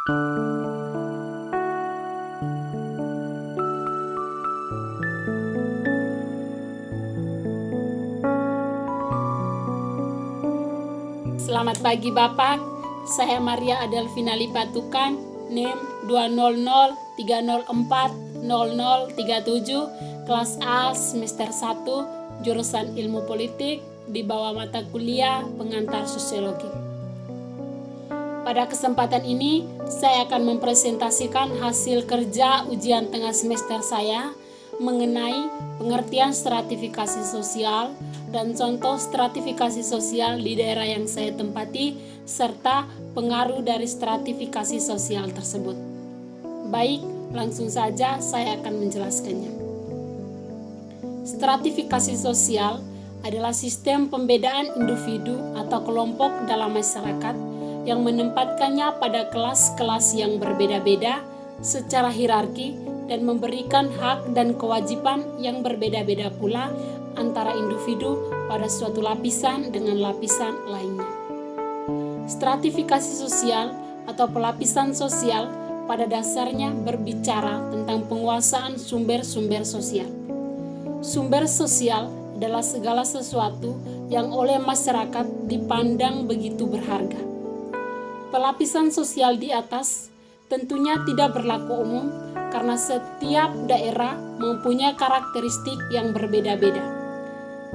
Selamat pagi Bapak, saya Maria Adelvina Lipatukan, NIM 20030040037, kelas A semester 1, jurusan Ilmu Politik, di bawah mata kuliah Pengantar Sosiologi. Pada kesempatan ini, saya akan mempresentasikan hasil kerja ujian tengah semester saya mengenai pengertian stratifikasi sosial dan contoh stratifikasi sosial di daerah yang saya tempati, serta pengaruh dari stratifikasi sosial tersebut. Baik, langsung saja saya akan menjelaskannya. Stratifikasi sosial adalah sistem pembedaan individu atau kelompok dalam masyarakat yang menempatkannya pada kelas-kelas yang berbeda-beda secara hierarki dan memberikan hak dan kewajiban yang berbeda-beda pula antara individu pada suatu lapisan dengan lapisan lainnya. Stratifikasi sosial atau pelapisan sosial pada dasarnya berbicara tentang penguasaan sumber-sumber sosial. Sumber sosial adalah segala sesuatu yang oleh masyarakat dipandang begitu berharga. Pelapisan sosial di atas tentunya tidak berlaku umum karena setiap daerah mempunyai karakteristik yang berbeda-beda.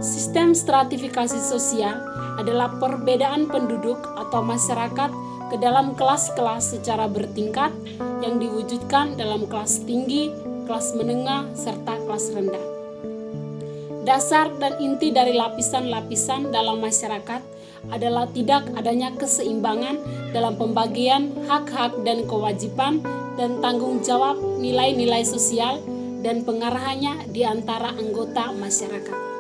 Sistem stratifikasi sosial adalah perbedaan penduduk atau masyarakat ke dalam kelas-kelas secara bertingkat yang diwujudkan dalam kelas tinggi, kelas menengah, serta kelas rendah. Dasar dan inti dari lapisan-lapisan dalam masyarakat adalah tidak adanya keseimbangan dalam pembagian hak-hak dan kewajiban dan tanggung jawab nilai-nilai sosial dan pengarahannya di antara anggota masyarakat.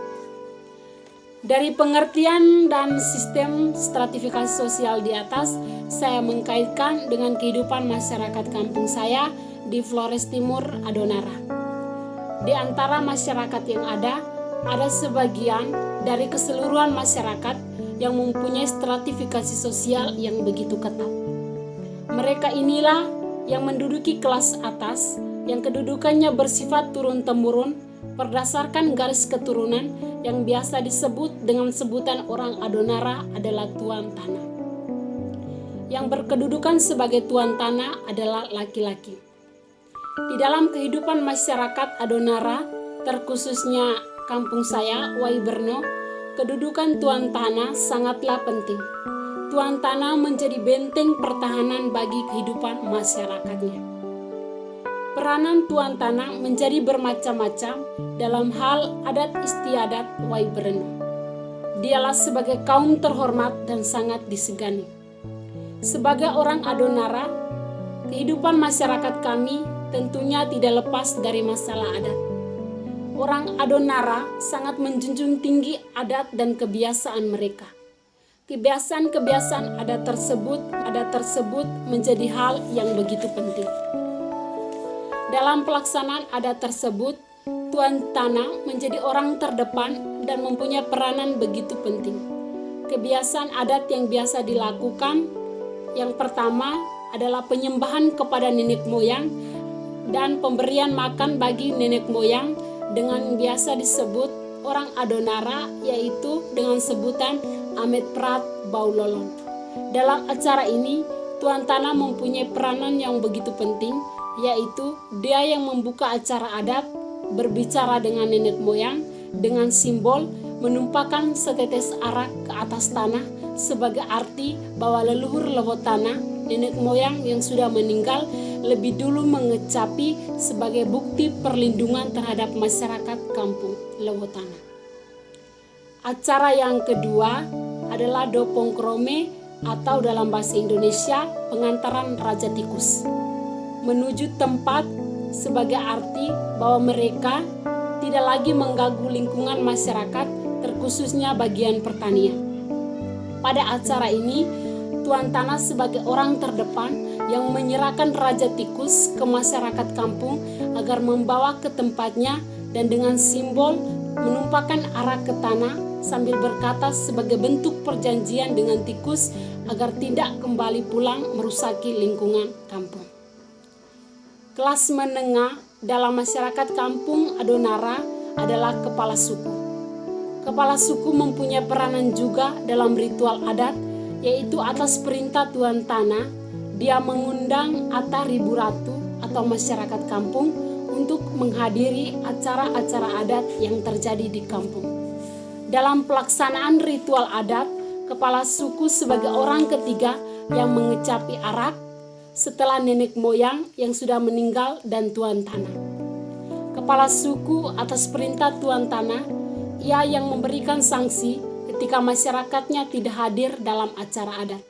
Dari pengertian dan sistem stratifikasi sosial di atas, saya mengkaitkan dengan kehidupan masyarakat kampung saya di Flores Timur, Adonara. Di antara masyarakat yang ada sebagian dari keseluruhan masyarakat yang mempunyai stratifikasi sosial yang begitu ketat. Mereka inilah yang menduduki kelas atas, yang kedudukannya bersifat turun-temurun berdasarkan garis keturunan yang biasa disebut dengan sebutan orang Adonara adalah tuan tanah. Yang berkedudukan sebagai tuan tanah adalah laki-laki. Di dalam kehidupan masyarakat Adonara, terkhususnya kampung saya, Waiberno, kedudukan tuan tanah sangatlah penting. Tuan tanah menjadi benteng pertahanan bagi kehidupan masyarakatnya. Peranan tuan tanah menjadi bermacam-macam dalam hal adat istiadat Waiberno. Dialah sebagai kaum terhormat dan sangat disegani. Sebagai orang Adonara, kehidupan masyarakat kami tentunya tidak lepas dari masalah adat. Orang Adonara sangat menjunjung tinggi adat dan kebiasaan mereka. Kebiasaan-kebiasaan adat tersebut menjadi hal yang begitu penting. Dalam pelaksanaan adat tersebut, tuan tanah menjadi orang terdepan dan mempunyai peranan begitu penting. Kebiasaan adat yang biasa dilakukan, yang pertama adalah penyembahan kepada nenek moyang dan pemberian makan bagi nenek moyang dengan biasa disebut orang Adonara, yaitu dengan sebutan Amet Prat Baulolon. Dalam acara ini, tuan tanah mempunyai peranan yang begitu penting, yaitu dia yang membuka acara adat, berbicara dengan nenek moyang dengan simbol menumpahkan setetes arak ke atas tanah sebagai arti bahwa leluhur Lewotana, nenek moyang yang sudah meninggal, lebih dulu mengecapi sebagai bukti perlindungan terhadap masyarakat kampung Lewotana. Acara yang kedua adalah Dopongkrome atau dalam bahasa Indonesia pengantaran Raja Tikus menuju tempat sebagai arti bahwa mereka tidak lagi mengganggu lingkungan masyarakat, terkhususnya bagian pertanian. Pada acara ini, tuan tanah sebagai orang terdepan yang menyerahkan Raja Tikus ke masyarakat kampung agar membawa ke tempatnya dan dengan simbol menumpahkan arak ke tanah sambil berkata sebagai bentuk perjanjian dengan tikus agar tidak kembali pulang merusaki lingkungan kampung. Kelas menengah dalam masyarakat kampung Adonara adalah kepala suku. Kepala suku mempunyai peranan juga dalam ritual adat, yaitu atas perintah Tuan Tanah, dia mengundang Ata Ribu Ratu atau masyarakat kampung untuk menghadiri acara-acara adat yang terjadi di kampung. Dalam pelaksanaan ritual adat, kepala suku sebagai orang ketiga yang mengecapi arak setelah nenek moyang yang sudah meninggal dan Tuan Tanah. Kepala suku atas perintah Tuan Tanah, ia yang memberikan sanksi ketika masyarakatnya tidak hadir dalam acara adat.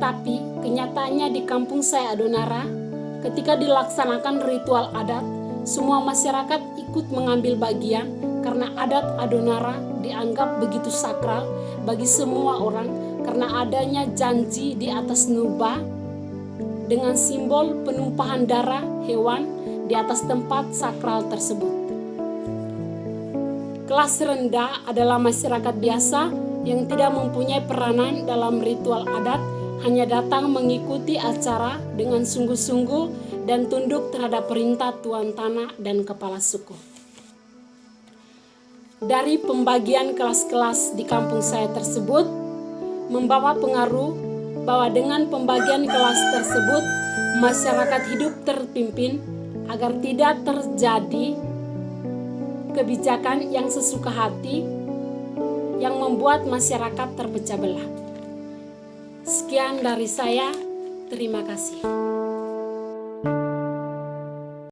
Tapi kenyataannya di kampung saya Adonara, ketika dilaksanakan ritual adat, semua masyarakat ikut mengambil bagian karena adat Adonara dianggap begitu sakral bagi semua orang karena adanya janji di atas nuba dengan simbol penumpahan darah hewan di atas tempat sakral tersebut. Kelas rendah adalah masyarakat biasa yang tidak mempunyai peranan dalam ritual adat, hanya datang mengikuti acara dengan sungguh-sungguh dan tunduk terhadap perintah Tuan Tanah dan kepala suku. Dari pembagian kelas-kelas di kampung saya tersebut membawa pengaruh bahwa dengan pembagian kelas tersebut masyarakat hidup terpimpin agar tidak terjadi kebijakan yang sesuka hati yang membuat masyarakat terpecah belah. Sekian dari saya, terima kasih.